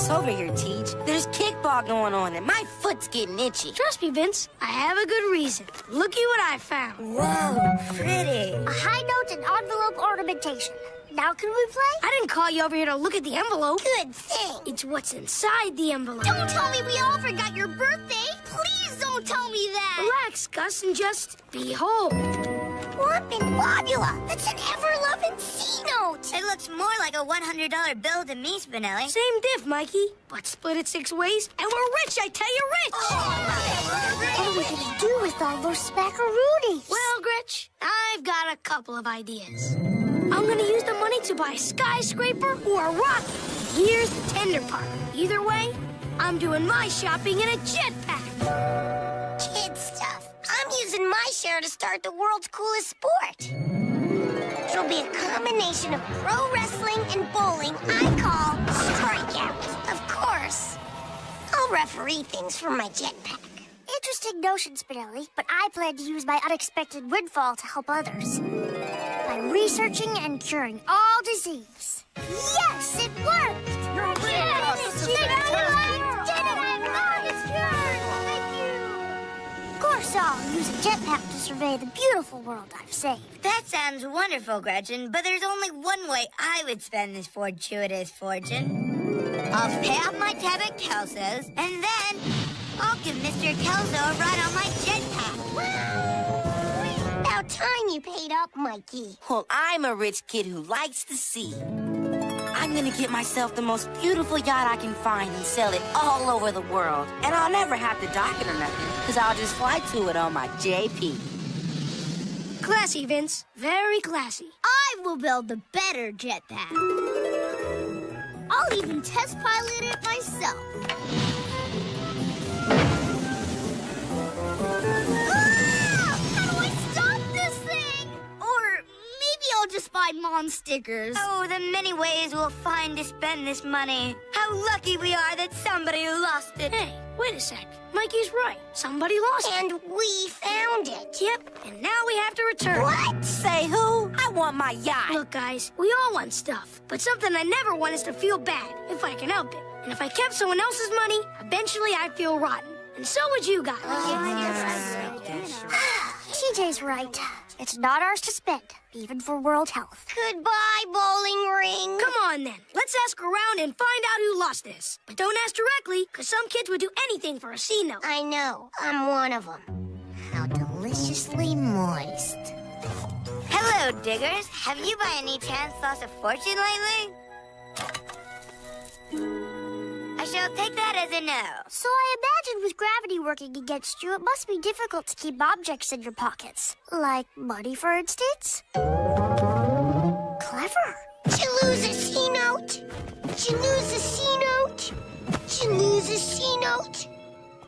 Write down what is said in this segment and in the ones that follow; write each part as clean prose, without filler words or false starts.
us over here, Teach. There's kickball going on, and my foot's getting itchy. Trust me, Vince. I have a good reason. Looky what I found. Whoa, pretty. A high note and envelope ornamentation. Now can we play? I didn't call you over here to look at the envelope. Good thing. It's what's inside the envelope. Don't tell me we all forgot your birthday. Please don't tell me that. Relax, Gus, and just behold. Whoop and Wobula. That's an ever-loving C-note. It looks more like a $100 bill to me, Spinelli. Same diff, Mikey. But split it 6 ways, and we're rich, I tell you, rich! What are we gonna do with all those spackaroonies? Well, Gretch, I've got a couple of ideas. I'm gonna use the money to buy a skyscraper or a rocket. Here's the tender part. Either way, I'm doing my shopping in a jetpack. Kid stuff. I'm using my share to start the world's coolest sport. It'll be a combination of pro wrestling and bowling I call Strikeout. Of course, I'll referee things from my jetpack. Interesting notion, Spinelli, but I plan to use my unexpected windfall to help others. By researching and curing all disease. Yes, it worked! Yes, I did it! It's cured! Thank you! Of course, I'll use a jetpack to survey the beautiful world I've saved. That sounds wonderful, Gretchen, but there's only one way I would spend this fortuitous fortune. I'll pay off my tab at Kelso's, and then I'll give Mr. Kelso a ride on my jetpack. About time you paid up, Mikey. Well, I'm a rich kid who likes the sea. I'm gonna get myself the most beautiful yacht I can find and sell it all over the world. And I'll never have to dock it or nothing, because I'll just fly to it on my JP. Classy, Vince. Very classy. I will build the better jetpack. I'll even test pilot it myself. I'll just buy Mom stickers. Oh, the many ways we'll find to spend this money. How lucky we are that somebody lost it. Hey, wait a sec. Mikey's right. Somebody lost it. And we found it. Yep, and now we have to return. What? Say who? I want my yacht. Look, guys, we all want stuff. But something I never want is to feel bad, if I can help it. And if I kept someone else's money, eventually I'd feel rotten. And so would you guys. TJ's right. It's not ours to spend, even for world health. Goodbye, bowling ring. Come on, then. Let's ask around and find out who lost this. But don't ask directly, because some kids would do anything for a C-note. I know. I'm one of them. How deliciously moist. Hello, diggers. Have you by any chance lost a fortune lately? I shall take that as a no. So I imagine with gravity working against you, it must be difficult to keep objects in your pockets. Like money, for instance? Clever. Did you lose a C-note? Did you lose a C-note? Did you lose a C-note?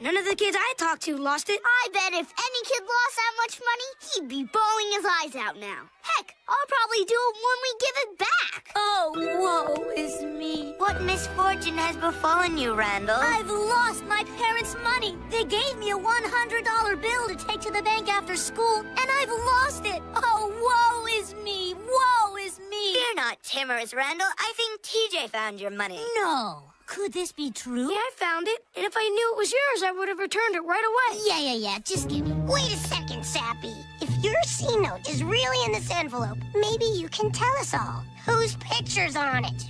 None of the kids I talked to lost it. I bet if any kid lost that much money, he'd be bawling his eyes out now. Heck, I'll probably do it when we give it back. Oh, woe is me. What misfortune has befallen you, Randall? I've lost my parents' money. They gave me a $100 bill to take to the bank after school, and I've lost it. Oh, woe is me. Woe is me. Fear not, timorous Randall. I think TJ found your money. No. Could this be true? Yeah, I found it. And if I knew it was yours, I would have returned it right away. Yeah. Just give me. Wait a second, Sappy. If your C-note is really in this envelope, maybe you can tell us all. Whose picture's on it?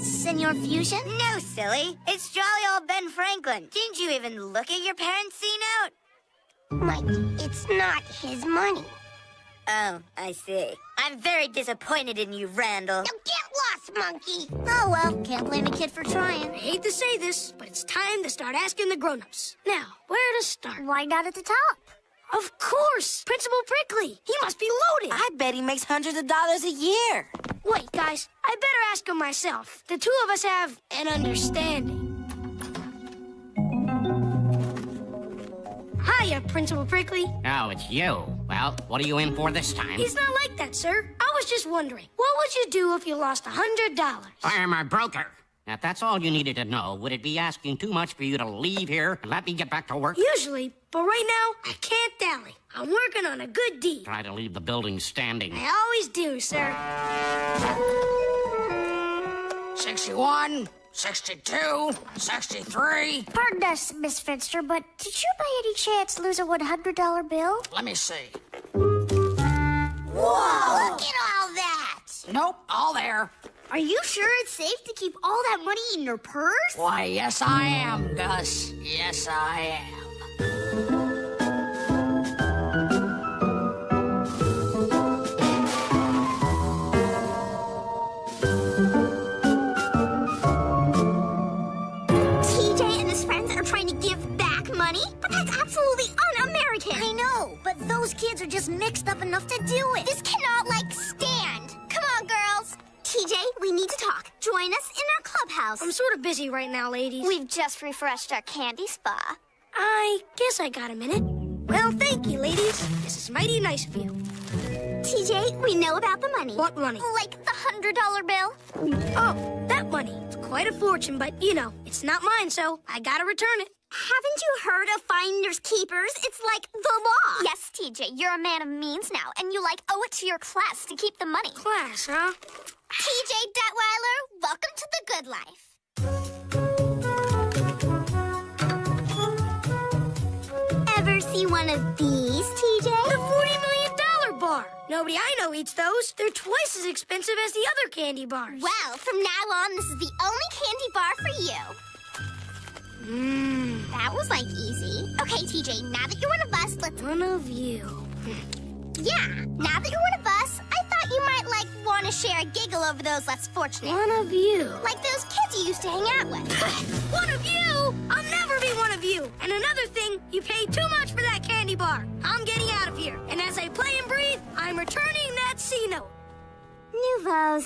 Senor Fusion? No, silly. It's jolly old Ben Franklin. Didn't you even look at your parents' C-note? Mike, it's not his money. Oh, I see. I'm very disappointed in you, Randall. Now get lost, monkey! Oh, well, can't blame a kid for trying. I hate to say this, but it's time to start asking the grown-ups. Now, where to start? Why not at the top? Of course! Principal Prickly! He must be loaded! I bet he makes hundreds of dollars a year. Wait, guys, I better ask him myself. The two of us have an understanding. Hiya, Principal Prickly. Oh, it's you. Well, what are you in for this time? He's not like that, sir. I was just wondering, what would you do if you lost $100? I'm a broker. Now, if that's all you needed to know, would it be asking too much for you to leave here and let me get back to work? Usually, but right now, I can't dally. I'm working on a good deed. Try to leave the building standing. I always do, sir. 61, 62, 63. Pardon us, Miss Finster, but did you by any chance lose a $100 bill? Let me see. Whoa! Look at all that! Nope, all there. Are you sure it's safe to keep all that money in your purse? Why, yes I am, Gus. Yes I am. TJ and his friends are trying to give back money? But that's absolutely un-American. I know, but those kids are just mixed up enough to do it. This cannot, stand. Come on, girls. TJ, we need to talk. Join us in our clubhouse. I'm sort of busy right now, ladies. We've just refreshed our candy spa. I guess I got a minute. Well, thank you, ladies. This is mighty nice of you. TJ, we know about the money. What money? Like the $100 bill. Oh, that money. It's quite a fortune, but, it's not mine, so I gotta return it. Haven't you heard of finders keepers? It's like the law. Yes, TJ, you're a man of means now, and you owe it to your class to keep the money. Class, huh? TJ Detweiler, welcome to the good life. Ever see one of these, TJ? The $40 million bar. Nobody I know eats those. They're twice as expensive as the other candy bars. Well, from now on, this is the only candy bar for you. That was, easy. Okay, TJ, now that you're one of us, let's... One of you. Yeah, now that you're one of us, I thought you might, want to share a giggle over those less fortunate. One of you. Like those kids you used to hang out with. One of you? I'll never be one of you. And another thing, you paid too much for that candy bar. I'm getting out of here. And as I play and breathe, I'm returning that C-note. Nouveaux.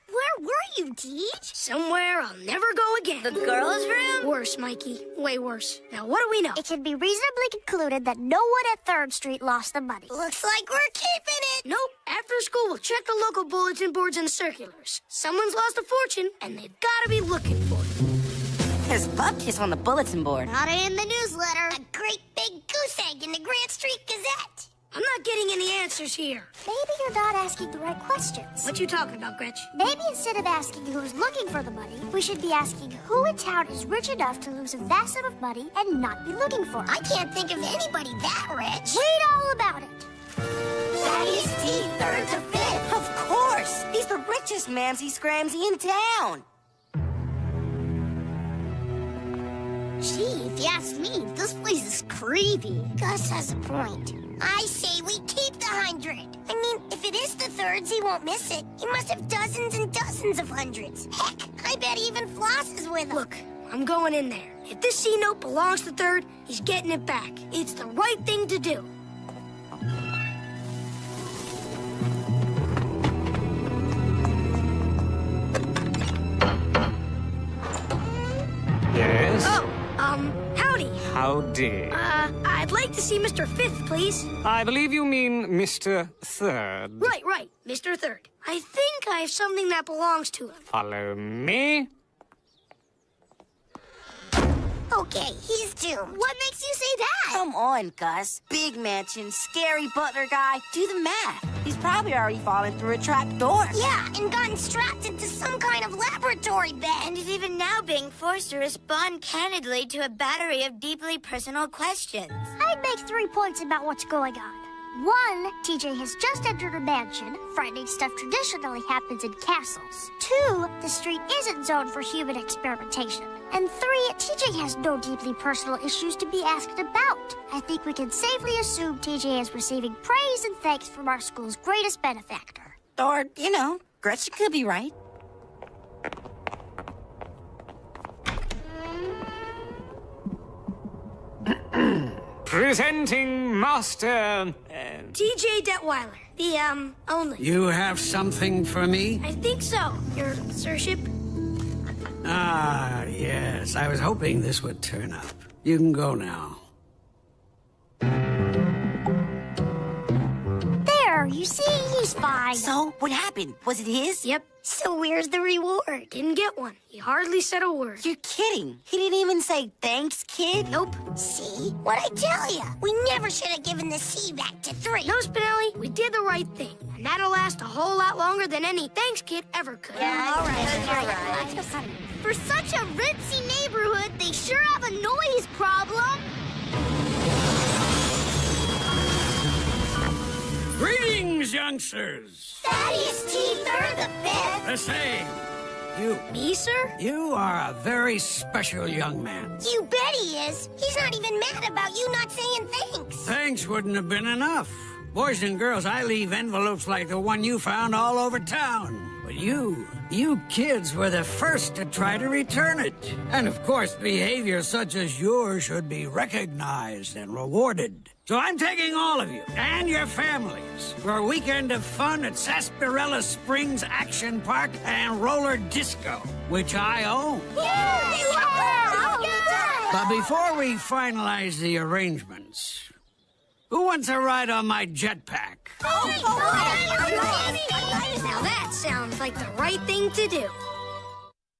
Where were you, Deej? Somewhere I'll never go again. The girls' room? Worse, Mikey. Way worse. Now, what do we know? It can be reasonably concluded that no one at 3rd Street lost the money. Looks like we're keeping it. Nope. After school, we'll check the local bulletin boards and circulars. Someone's lost a fortune, and they've got to be looking for it. There's butt kiss on the bulletin board. Not in the newsletter. A great big goose egg in the Grant Street Gazette. I'm not getting any answers here. Maybe you're not asking the right questions. What you talking about, Gretch? Maybe instead of asking who's looking for the money, we should be asking who in town is rich enough to lose a vast sum of money and not be looking for it. I can't think of anybody that rich. Read all about it. Thaddeus T, 3rd to 5th. Of course. He's the richest mamsy-scramsy in town. Gee, if you ask me, this place is creepy. Gus has a point. I say we keep the 100. I mean, if it is the 3rd's, he won't miss it. He must have dozens and dozens of hundreds. Heck, I bet even Floss is with him. Look, I'm going in there. If this C-note belongs to 3rd, he's getting it back. It's the right thing to do. Yes? Oh, howdy. Howdy. I'd like to see Mr. 5th, please. I believe you mean Mr. 3rd. Right, Mr. 3rd. I think I have something that belongs to him. Follow me. Okay, he's doomed. What makes you say that? Come on, Gus. Big mansion, scary butler guy. Do the math. He's probably already fallen through a trap door. Yeah, and gotten strapped into some kind of laboratory bed. And is even now being forced to respond candidly to a battery of deeply personal questions. I'd make 3 points about what's going on. 1, TJ has just entered a mansion. Frightening stuff traditionally happens in castles. 2, the street isn't zoned for human experimentation. And 3, TJ has no deeply personal issues to be asked about. I think we can safely assume TJ is receiving praise and thanks from our school's greatest benefactor. Or, Gretchen could be right. Presenting Master... TJ Detweiler. The, only. You have something for me? I think so, your sirship. Ah, yes. I was hoping this would turn up. You can go now. There, You see, he's fine. So, what happened? Was it his? Yep. So where's the reward? Didn't get one. He hardly said a word. You're kidding. He didn't even say thanks, kid. Nope. See? What'd I tell you? We never should have given the sea back to 3. No, Spinelli, we did the right thing. And that'll last a whole lot longer than any thanks kid ever could. All right. For such a ritzy neighborhood, they sure have a noise problem. Greetings, youngsters. Thaddeus T. Third the Fifth. The same. You. Me, sir? You are a very special young man. You bet he is. He's not even mad about you not saying thanks. Thanks wouldn't have been enough. Boys and girls, I leave envelopes like the one you found all over town. But you kids were the first to try to return it. And of course, behavior such as yours should be recognized and rewarded. So I'm taking all of you and your families for a weekend of fun at Sarsaparilla Springs Action Park and Roller Disco, which I own. But before we finalize the arrangements, who wants a ride on my jetpack? Now that sounds like the right thing to do.